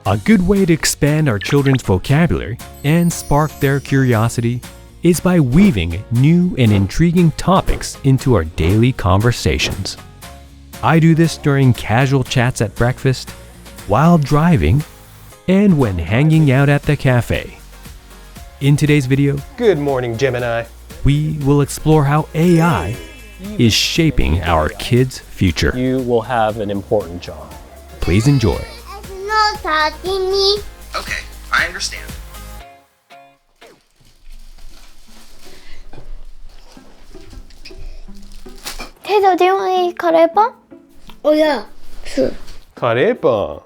A good way to expand our children's vocabulary and spark their curiosity is by weaving new and intriguing topics into our daily conversations. I do this during casual chats at breakfast, while driving, and when hanging out at the cafe. In today's video, Good morning, Gemini. we will explore how AI is shaping our kids' future. You will have an important job. Please enjoy. Okay, I understand. 手的电话一カレーパン？Oh yeah, sure. Karepan.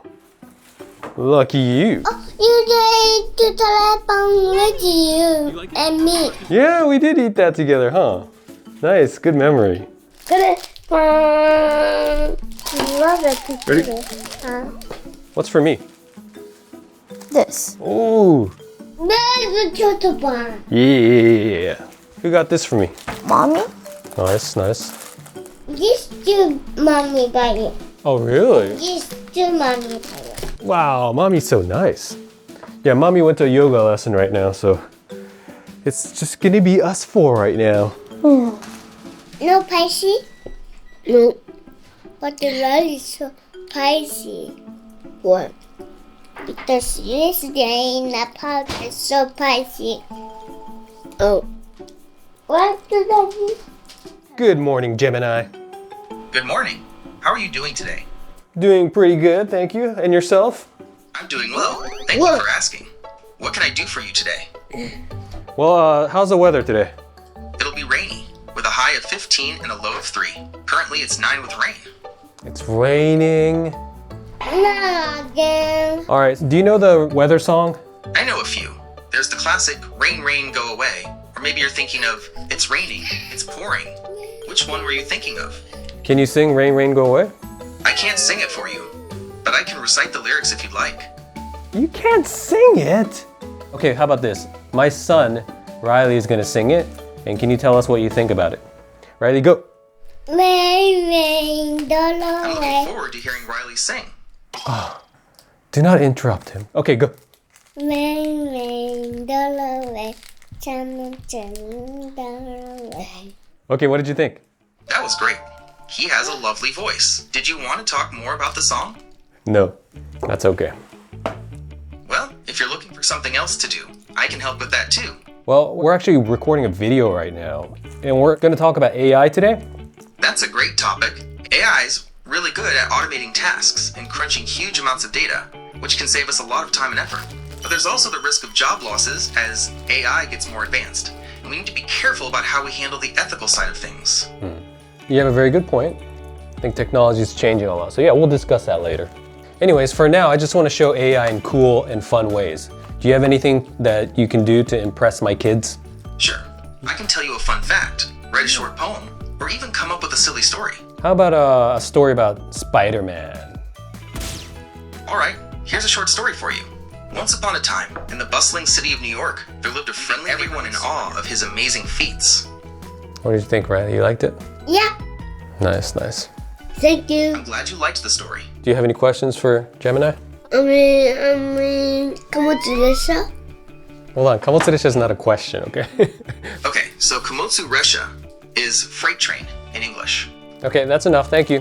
Lucky you. You ate the カレーパン with you and me. Yeah, we did eat that together, huh? Nice, good memory. カレーパン。Love it. Ready? What's for me? This. Ooh. There's a chocolate bar. Yeah. Who got this for me? Mommy? Nice, nice. This to mommy got it. Oh, really? This to mommy got it. Wow, mommy's so nice. Yeah, mommy went to a yoga lesson right now, so it's just gonna be us four right now. No spicy? No. But the rice is so spicy. What? Because yesterday in the park is so spicy. Oh. What did I do? Good morning, Gemini. Good morning. How are you doing today? Doing pretty good, thank you. And yourself? I'm doing well. Thank you for asking. What can I do for you today? Well, how's the weather today? It'll be rainy, with a high of 15 and a low of 3. Currently, it's 9 with rain. It's raining. Not again. All right, do you know the weather song? I know a few. There's the classic Rain, Rain, Go Away. Or maybe you're thinking of It's Raining, It's Pouring. Which one were you thinking of? Can you sing Rain, Rain, Go Away? I can't sing it for you, but I can recite the lyrics if you'd like. You can't sing it. Okay, how about this? My son, Riley, is gonna sing it, and can you tell us what you think about it? Riley, go. Rain, rain, don't I'm looking away. forward to hearing Riley sing. Do not interrupt him. Okay, go. Rain, rain, don't away. Chum, chum, don't away. Okay, what did you think? That was great. He has a lovely voice. Did you want to talk more about the song? No, that's okay. Well, if you're looking for something else to do, I can help with that too. Well, we're actually recording a video right now, and we're gonna talk about AI today. That's a great topic. AI is really good at automating tasks and crunching huge amounts of data, which can save us a lot of time and effort. But there's also the risk of job losses as AI gets more advanced. And we need to be careful about how we handle the ethical side of things. You have a very good point. I think technology is changing a lot, so yeah, we'll discuss that later. Anyways, for now, I just want to show AI in cool and fun ways. Do you have anything that you can do to impress my kids? Sure, I can tell you a fun fact, write a short poem, or even come up with a silly story. How about a story about Spider-Man? Alright, here's a short story for you. Once upon a time, in the bustling city of New York, there lived a friendly everyone in awe of his amazing feats. What did you think, Riley? You liked it? Yeah, Nice, nice. thank you. I'm glad you liked the story. Do you have any questions for Gemini? Kamotsudesha? Hold on, Kamotsuresha is not a question, okay? Okay, so Komotsu Resha is freight train in English. Okay, that's enough, thank you.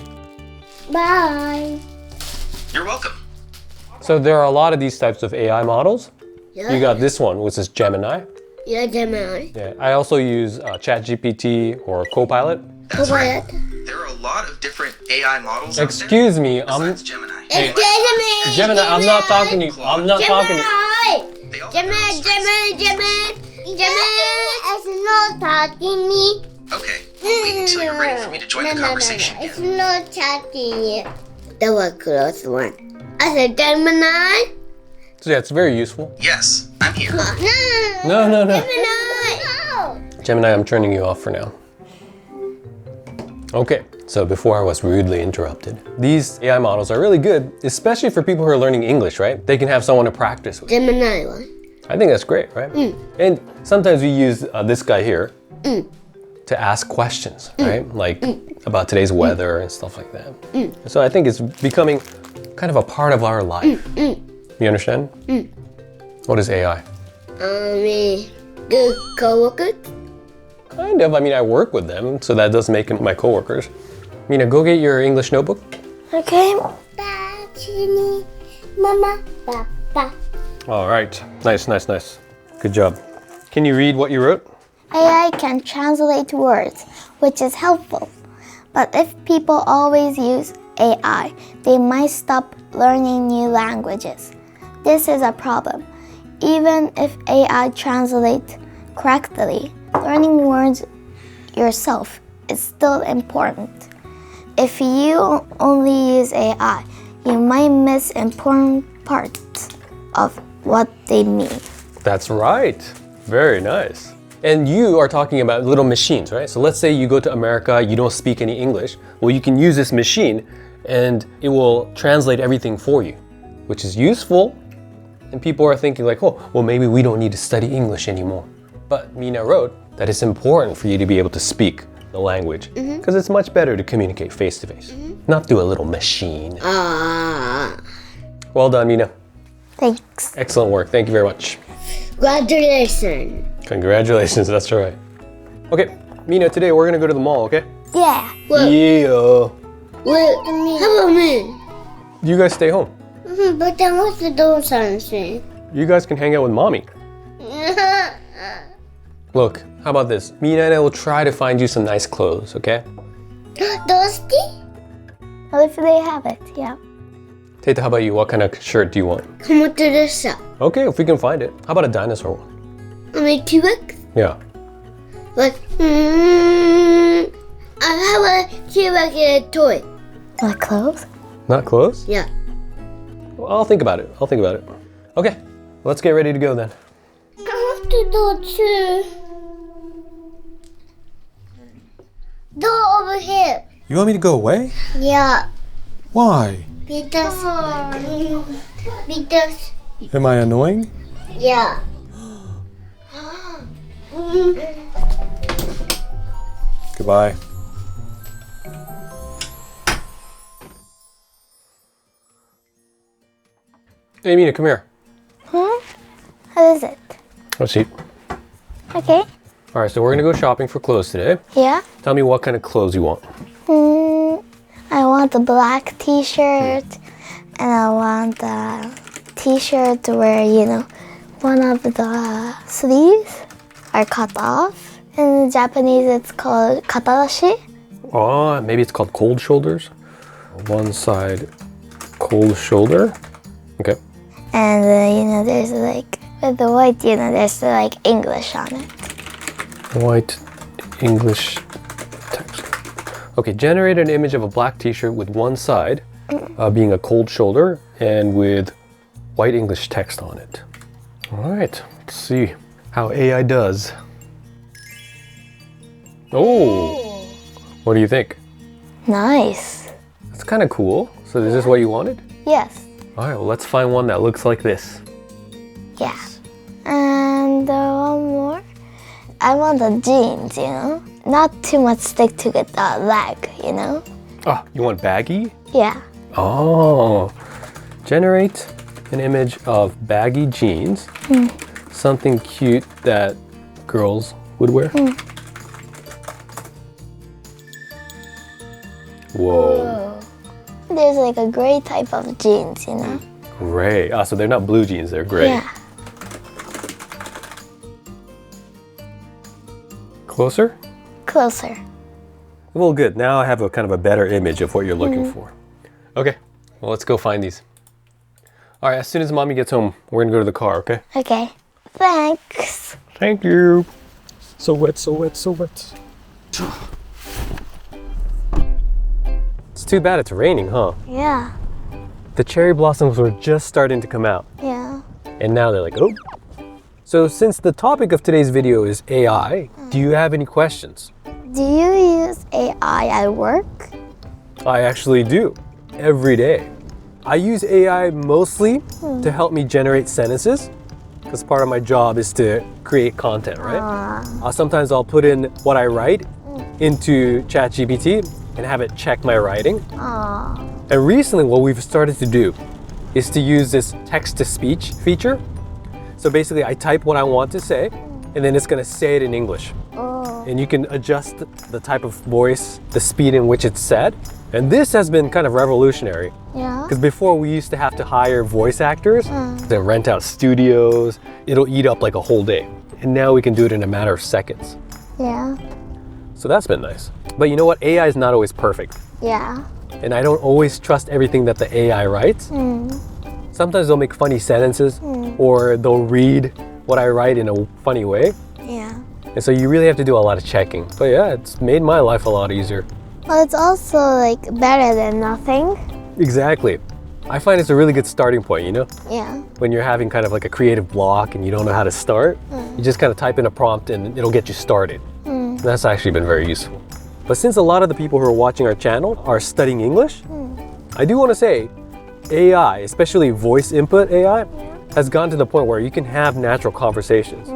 Bye. You're welcome. So there are a lot of these types of AI models. Yeah. You got this one, which is Gemini. Yeah, Gemini. Yeah, I also use ChatGPT or Copilot. That's right. Quiet. There are a lot of different AI models out Excuse there, me, besides Gemini. It's Gemini, I'm not talking to you. I'm not talking to you. They all Gemini, have Gemini. It's not talking me. Okay, we'll wait until you're ready for me to join the conversation It's again. not talking you. That was close one. I said Gemini. So yeah, it's very useful. Yes, I'm here. No. Gemini. Gemini, I'm turning you off for now. Okay, so before I was rudely interrupted, these AI models are really good, especially for people who are learning English, right? They can have someone to practice with. Gemini one. I think that's great, right? And sometimes we use this guy here to ask questions, right? Like about today's weather and stuff like that. So I think it's becoming kind of a part of our life. You understand? What is AI? Good coworkers. Kind of. I mean, I work with them, so that does make them my coworkers. Mina, go get your English notebook. Okay. Mama, papa. All right. Nice. Good job. Can you read what you wrote? AI can translate words, which is helpful. But if people always use AI, they might stop learning new languages. This is a problem. Even if AI translates correctly, learning words yourself is still important. If you only use AI, you might miss important parts of what they mean. That's right. Very nice. And you are talking about little machines, right? So let's say you go to America, you don't speak any English. Well, you can use this machine and it will translate everything for you, which is useful. And people are thinking like, oh, well, maybe we don't need to study English anymore. But Mina wrote that it's important for you to be able to speak the language because it's much better to communicate face to face, not through a little machine. Well done, Mina. Thanks. Excellent work. Thank you very much. Congratulations. Congratulations, that's right. Okay, Mina, today we're gonna go to the mall, okay? Yeah. Yeah. Well, how about me? You guys stay home. But I want to do something. You guys can hang out with mommy. Look, how about this? Mina and I will try to find you some nice clothes, okay? Dusty? Well, if they have it, yeah. Tata, how about you? What kind of shirt do you want? 困ってるさ。 Okay, if we can find it. How about a dinosaur one? T-Rex? Yeah. But, I have a T-Rex in a toy. Like clothes? Not clothes? Yeah. Well, I'll think about it. Okay, let's get ready to go then. I want to do too. Door over here. You want me to go away? Yeah. Why? Because, Am I annoying? yeah. Goodbye. Hey, Mina, come here. What is it? Let's eat. Okay. All right, so we're gonna go shopping for clothes today. Yeah. Tell me what kind of clothes you want. I want a black t-shirt and I want a t-shirt where, one of the sleeves are cut off. In Japanese, it's called katarashi. Oh, maybe it's called cold shoulders. One side cold shoulder. Okay. And, there's with the white, there's English on it. White English text. Okay, generate an image of a black t-shirt with one side being a cold shoulder and with white English text on it. All right, let's see how AI does. Oh, what do you think? Nice. That's kind of cool. So is this what you wanted? Yes. All right, well, let's find one that looks like this. Yeah. And one more. I want the jeans, Not too much stick to the leg, Ah, you want baggy? Yeah. Oh, generate an image of baggy jeans. Something cute that girls would wear. Whoa. There's a gray type of jeans, Gray. Ah, so they're not blue jeans, they're gray. Yeah. Closer? Closer. Well, good. Now I have a kind of a better image of what you're looking for. Okay, well, let's go find these. All right, as soon as mommy gets home, we're gonna go to the car, okay? Okay. Thanks. Thank you. So wet, so wet, so wet. It's too bad it's raining, huh? Yeah. The cherry blossoms were just starting to come out, Yeah. and now they're like, oh. So since the topic of today's video is AI, do you have any questions? Do you use AI at work? I actually do, every day. I use AI mostly to help me generate sentences, because part of my job is to create content, right? Sometimes I'll put in what I write into ChatGPT and have it check my writing. And recently what we've started to do is to use this text-to-speech feature. So basically, I type what I want to say, and then it's going to say it in English. And you can adjust the type of voice, the speed in which it's said. And this has been kind of revolutionary. Yeah. Because before we used to have to hire voice actors, then rent out studios. It'll eat up like a whole day. And now we can do it in a matter of seconds. Yeah. So that's been nice. But you know what? AI is not always perfect. Yeah. And I don't always trust everything that the AI writes. Sometimes they'll make funny sentences or they'll read what I write in a funny way. Yeah. And so you really have to do a lot of checking. But yeah, it's made my life a lot easier. Well, it's also like better than nothing. Exactly. I find it's a really good starting point, you know? Yeah. When you're having kind of like a creative block and you don't know how to start, you just kind of type in a prompt and it'll get you started. That's actually been very useful. But since a lot of the people who are watching our channel are studying English, I do want to say AI, especially voice input AI, has gone to the point where you can have natural conversations.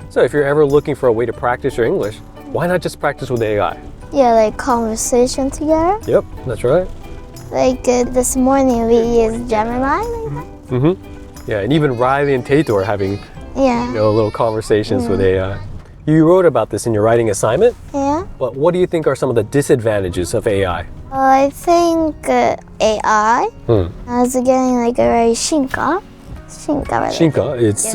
So if you're ever looking for a way to practice your English, why not just practice with AI? Yeah, like conversation together. Yep, that's right. Like this morning we used Gemini like that. Yeah, and even Riley and Tato are having Yeah. little conversations with AI. You wrote about this in your writing assignment, Yeah. but what do you think are some of the disadvantages of AI? I think AI is getting like a very 進化 Shinka, it's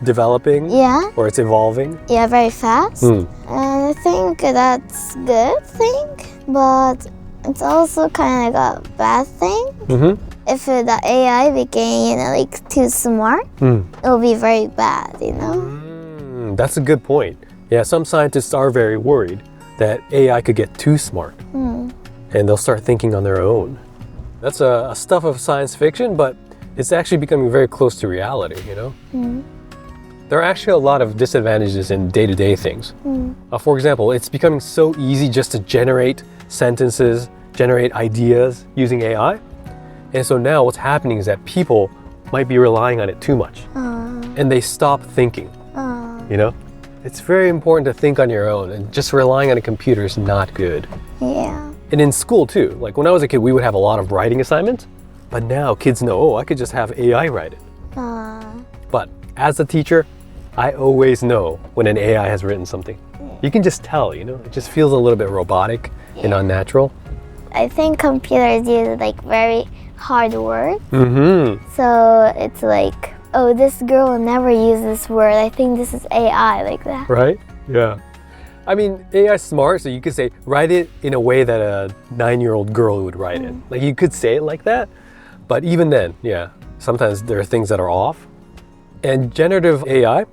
developing Yeah. or it's evolving. Yeah, very fast. And I think that's good thing, but it's also kind of like a bad thing. If the AI became, like too smart, it will be very bad, That's a good point. Yeah, some scientists are very worried that AI could get too smart and they'll start thinking on their own. That's a stuff of science fiction, but it's actually becoming very close to reality, There are actually a lot of disadvantages in day-to-day things. For example, it's becoming so easy just to generate sentences, generate ideas using AI. And so now what's happening is that people might be relying on it too much. And they stop thinking, It's very important to think on your own, and just relying on a computer is not good. Yeah. And in school too, like when I was a kid, we would have a lot of writing assignments. But now kids know, I could just have AI write it. But as a teacher, I always know when an AI has written something. You can just tell, it just feels a little bit robotic and unnatural. I think computers use like very hard words. So it's like, oh, this girl will never use this word. I think this is AI, like that. Right? Yeah. I mean, AI is smart, so you could say, write it in a way that a 9-year-old girl would write it. Like you could say it like that. But even then, yeah, sometimes there are things that are off. And generative AI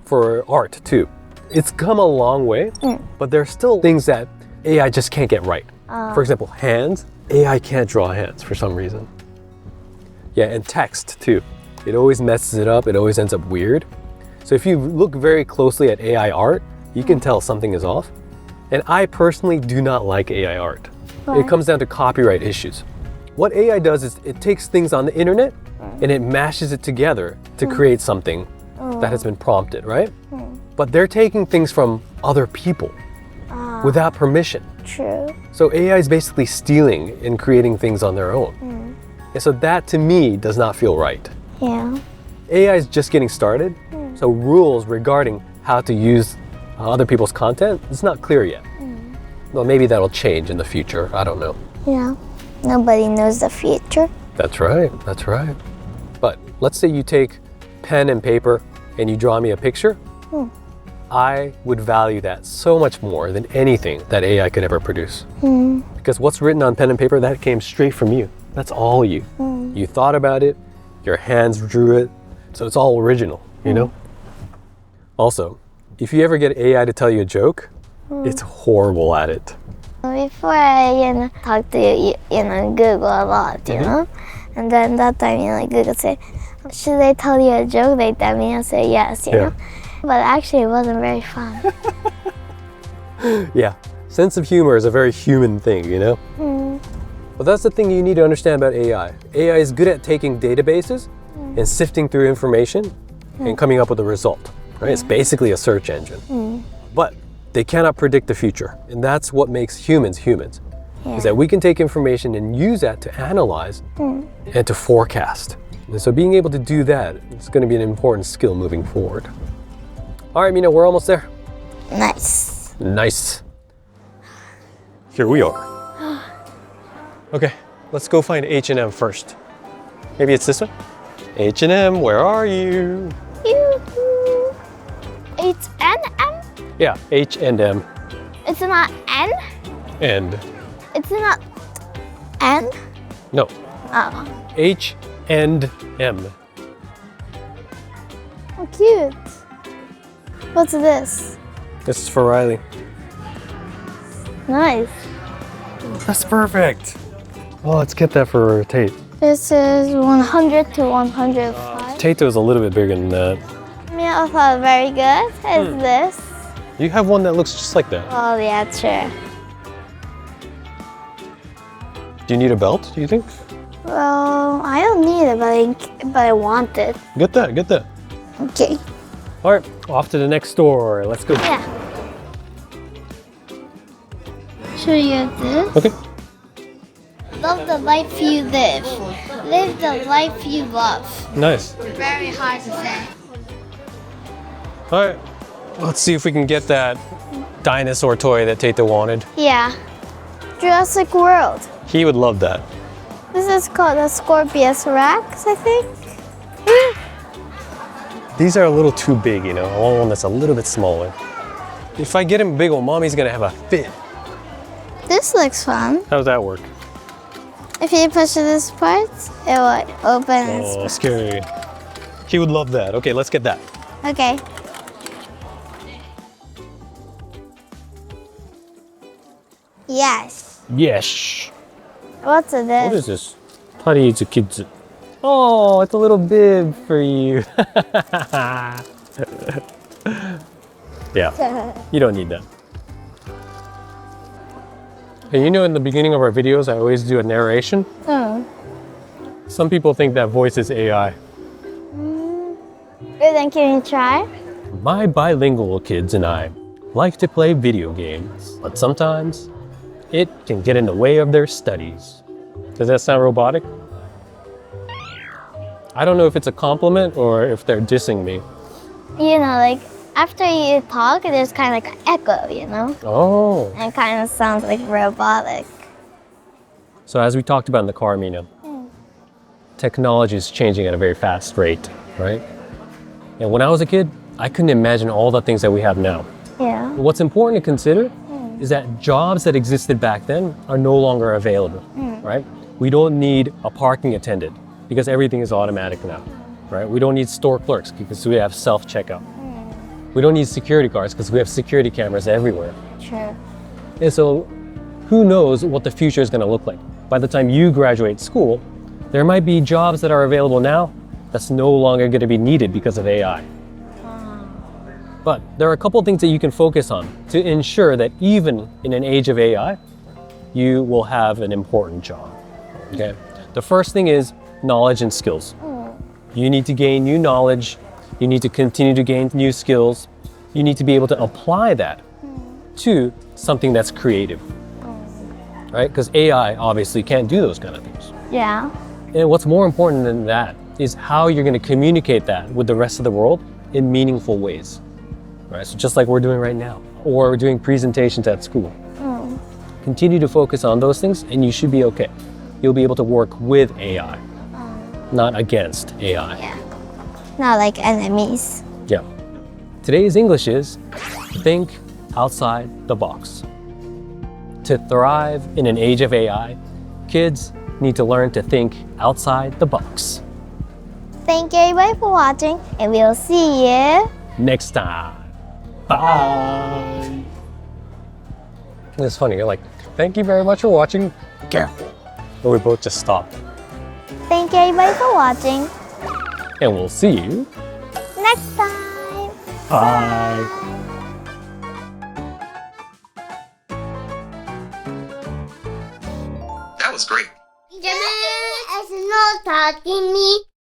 for art too. It's come a long way, but there are still things that AI just can't get right. For example, hands. AI can't draw hands for some reason. Yeah, and text too. It always messes it up. It always ends up weird. So if you look very closely at AI art, you can tell something is off. And I personally do not like AI art. It comes down to copyright issues. What AI does is it takes things on the internet and it mashes it together to create something that has been prompted, right? But they're taking things from other people without permission. True. So AI is basically stealing and creating things on their own. And so that to me does not feel right. Yeah. AI is just getting started, so rules regarding how to use other people's content is not clear yet. Well, maybe that'll change in the future. I don't know. Yeah. Nobody knows the future. That's right. That's right. But let's say you take pen and paper and you draw me a picture. I would value that so much more than anything that AI could ever produce. Because what's written on pen and paper, that came straight from you. That's all you. You thought about it, your hands drew it, so it's all original, Also, if you ever get AI to tell you a joke, it's horrible at it. Before I talk to Google a lot, and then that time Google say, should I tell you a joke? They tell me and say yes, know. But actually, it wasn't very fun. Yeah, sense of humor is a very human thing, But that's the thing you need to understand about AI. AI is good at taking databases and sifting through information and coming up with a result, right? It's basically a search engine. But they cannot predict the future, and that's what makes humans humans. is that we can take information and use that to analyze and to forecast. And so being able to do that is going to be an important skill moving forward. All right, Mina, we're almost there. Nice. Nice. Here we are. Okay, let's go find H&M first. Maybe it's this one? H&M, where are you? Yoo-hoo. It's N-M? Yeah, H&M. It's not N? And It's not N? no, Oh. H and M. Oh, cute. What's this? This is for Riley. Nice. That's perfect. Oh, let's get that for Tate. This is 100 to 105. Tate was a little bit bigger than that. Yeah, I thought very good. Is this? You have one that looks just like that. Oh, yeah, sure. Do you need a belt, do you think? Well, I don't need it, but I want it. Get that, get that. Okay. All right, off to the next store. Let's go. Yeah. Show you this. Okay. Love the life you live. Live the life you love. Nice. Very hard to say. All right, let's see if we can get that dinosaur toy that Tate wanted. Yeah. Jurassic World. He would love that. This is called the Scorpius Rex, I think. These are a little too big, you know. I want one that's a little bit smaller. If I get him big, well, mommy's gonna have a fit. This looks fun. How does that work? If you push this part, it will open. Oh, scary. He would love that. Okay, let's get that. Okay. Yes. Yes. What's this? What is this? Tari's kids. Oh, it's a little bib for you. Yeah, you don't need that. Hey, you know, in the beginning of our videos, I always do a narration. Hmm. Some people think that voice is AI. Then can you try? My bilingual kids and I like to play video games, but sometimes it can get in the way of their studies. Does that sound robotic? I don't know if it's a compliment or if they're dissing me. You know, like after you talk, there's kind of like an echo, you know? Oh. And it kind of sounds like robotic. So as we talked about in the car, Mina, technology is changing at a very fast rate, right? And when I was a kid, I couldn't imagine all the things that we have now. Yeah. What's important to consider is that jobs that existed back then are no longer available, right? We don't need a parking attendant because everything is automatic now, right? We don't need store clerks because we have self-checkout. We don't need security guards because we have security cameras everywhere. True. And so who knows what the future is going to look like? By the time you graduate school, there might be jobs that are available now that's no longer going to be needed because of AI. But there are a couple things that you can focus on to ensure that even in an age of AI, you will have an important job. Okay? The first thing is knowledge and skills. You need to gain new knowledge. You need to continue to gain new skills. You need to be able to apply that to something that's creative. Right? Because AI obviously can't do those kind of things. Yeah. And what's more important than that is how you're going to communicate that with the rest of the world in meaningful ways. Right? So just like we're doing right now, or doing presentations at school. Continue to focus on those things and you should be okay. You'll be able to work with AI, not against AI. Yeah. Not like enemies. Yeah. Today's English is think outside the box. To thrive in an age of AI, kids need to learn to think outside the box. Thank you everybody for watching, and we'll see you. Next time. Bye. It's funny, you're like, thank you very much for watching. Careful. But we both just stopped. Thank you everybody for watching. And we'll see you. Next time. Bye. That was great. It's not talking me.